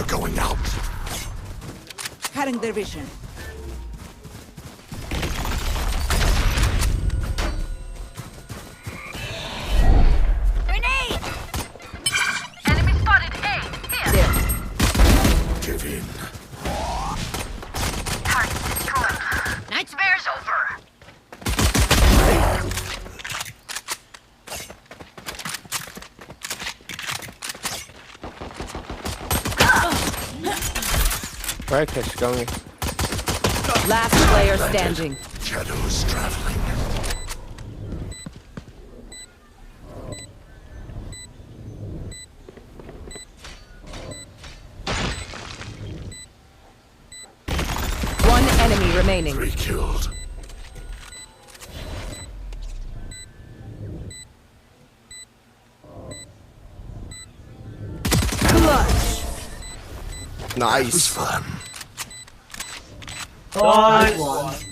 going out. Cutting their vision. Grenade! Enemy spotted A. Here. There. Give in. Target destroyed. Nightmare's over. Focus going. Last player standing. Shadows traveling. One enemy remaining. 3 killed. Clutch. It was Nice. fun. Nice one.